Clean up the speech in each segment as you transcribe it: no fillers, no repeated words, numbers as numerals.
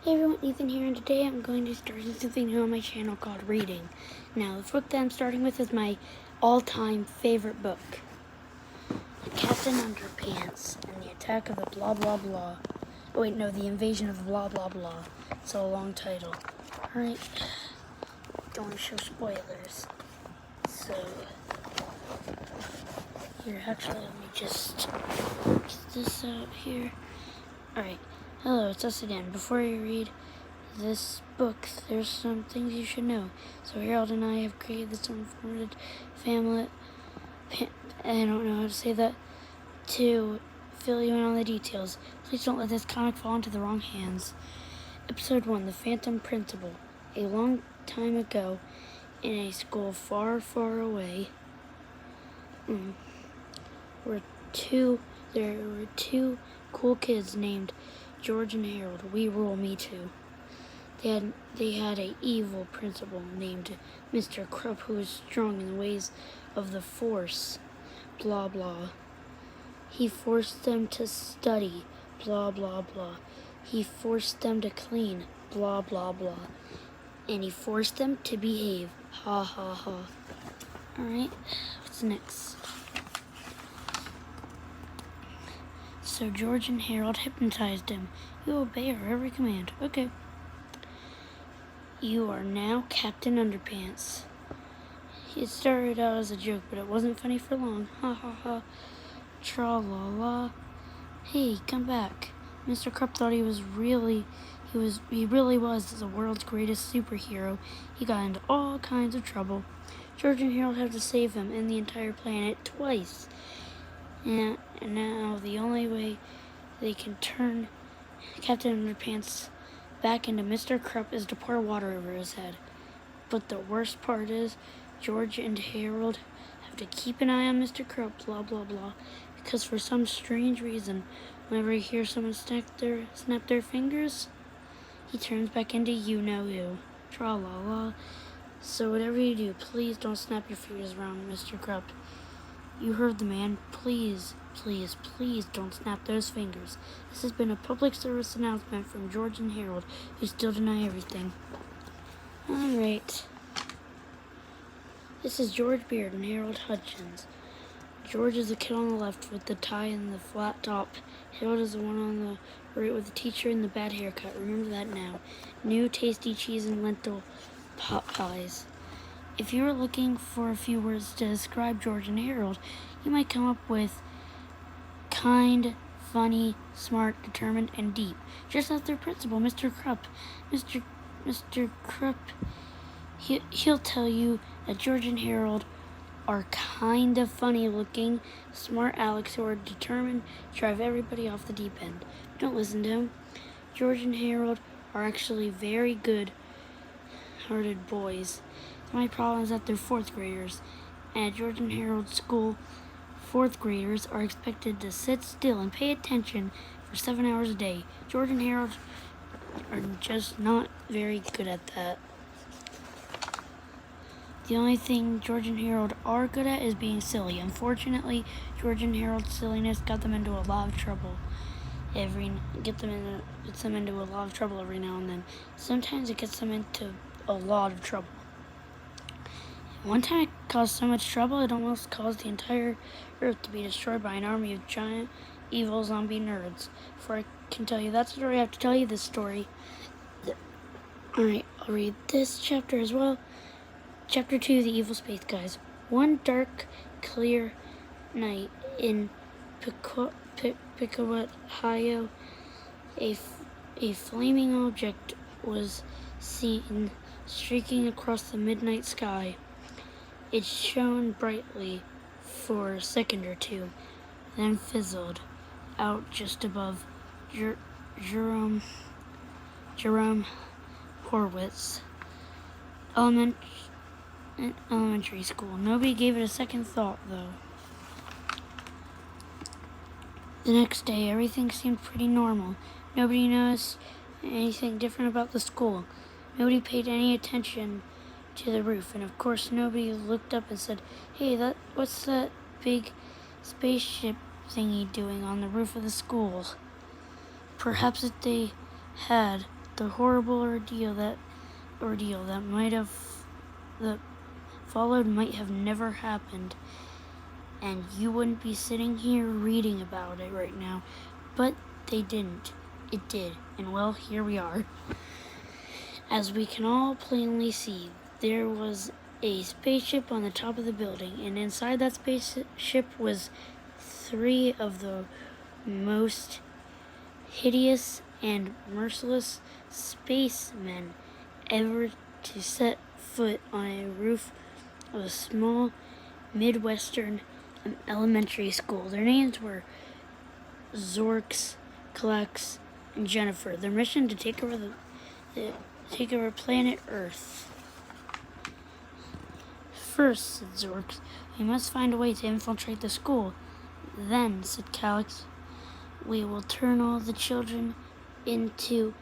Hey everyone, Ethan here, and today I'm going to start something new on my channel called Reading. Now, the book that I'm starting with is my all-time favorite book, Captain Underpants and the Attack of the Blah Blah Blah. Oh wait, no, the Invasion of the Blah Blah Blah. It's a long title. Alright, don't want to show spoilers. So, here, actually, let me just get this out here. Alright, hello, it's us again. Before you read this book, there's some things you should know. So Harold and I have created this unformed family, I don't know how to say that, to fill you in on the details. Please don't let this comic fall into the wrong hands. Episode 1, The Phantom Principal. A long time ago, in a school far, far away, there were two cool kids named George and Harold. We rule, me too. They had a evil principal named Mr. Krupp, who was strong in the ways of the Force. Blah blah. He forced them to study. Blah blah blah. He forced them to clean. Blah blah blah. And he forced them to behave. Ha ha ha. Alright, what's next? So George and Harold hypnotized him. You obey our every command. Okay. You are now Captain Underpants. It started out as a joke, but it wasn't funny for long. Ha ha ha. Tra-la-la. Hey, come back. Mr. Krupp thought he really was the world's greatest superhero. He got into all kinds of trouble. George and Harold have to save him and the entire planet twice. And now the only way they can turn Captain Underpants back into Mr. Krupp is to pour water over his head. But the worst part is, George and Harold have to keep an eye on Mr. Krupp, blah blah blah, because for some strange reason, whenever he hears someone snap their fingers, he turns back into you-know-who. Tra-la-la. So whatever you do, please don't snap your fingers around Mr. Krupp. You heard the man. Please, please, please don't snap those fingers. This has been a public service announcement from George and Harold, who still deny everything. Alright. This is George Beard and Harold Hutchins. George is the kid on the left with the tie and the flat top. Harold is the one on the right with the teacher and the bad haircut. Remember that now. New tasty cheese and lentil pot pies. If you were looking for a few words to describe George and Harold, you might come up with kind, funny, smart, determined, and deep. Just as their principal, Mr. Krupp. Mr. Krupp, he'll tell you that George and Harold are kind of funny looking, smart Alex who are determined to drive everybody off the deep end. Don't listen to him. George and Harold are actually very good-hearted boys. My problem is that they're fourth graders, and at George and Harold's school, fourth graders are expected to sit still and pay attention for 7 hours a day. George and Harold are just not very good at that. The only thing George and Harold are good at is being silly. Unfortunately, George and Harold's silliness got them into a lot of trouble. Gets them into a lot of trouble every now and then. Sometimes it gets them into a lot of trouble. One time it caused so much trouble it almost caused the entire Earth to be destroyed by an army of giant, evil zombie nerds. Before I can tell you that story, I have to tell you this story. Alright, I'll read this chapter as well. Chapter 2, The Evil Space Guys. One dark, clear night in Picoot, Ohio, a flaming object was seen streaking across the midnight sky. It shone brightly for a second or two, then fizzled out just above Jerome Horwitz elementary school. Nobody gave it a second thought, though. The next day, everything seemed pretty normal. Nobody noticed anything different about the school. Nobody paid any attention to the roof, and of course nobody looked up and said, "Hey, what's that big spaceship thingy doing on the roof of the school?" Perhaps if they had, the horrible ordeal that might have that followed might have never happened, and you wouldn't be sitting here reading about it right now. But they didn't. It did, and well, here we are. As we can all plainly see, there was a spaceship on the top of the building, and inside that spaceship was 3 of the most hideous and merciless spacemen ever to set foot on a roof of a small Midwestern elementary school. Their names were Zorks, Kalex, and Jennifer. Their mission to take over planet Earth. First, said Zorks, we must find a way to infiltrate the school. Then, said Kalex, we will turn all the children into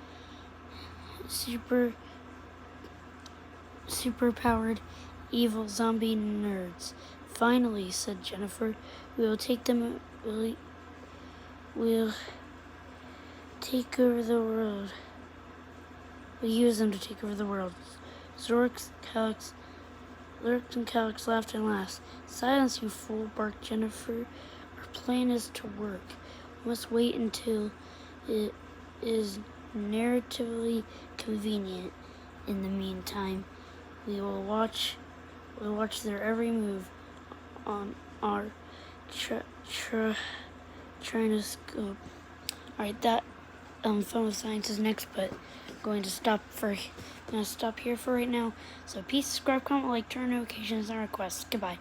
super-powered evil zombie nerds. Finally, said Jennifer, we'll take over the world. We'll use them to take over the world. Zorks, Kalex, Lurks and Kalex laughed and laughed. Silence, you fool, barked Jennifer. Our plan is to work. We must wait until it is narratively convenient. In the meantime, we'll watch their every move on our trinoscope. Alright, that Fun with Science is next, but I'm going to stop here for right now. So peace, subscribe, comment, like, turn on notifications, and requests. Goodbye.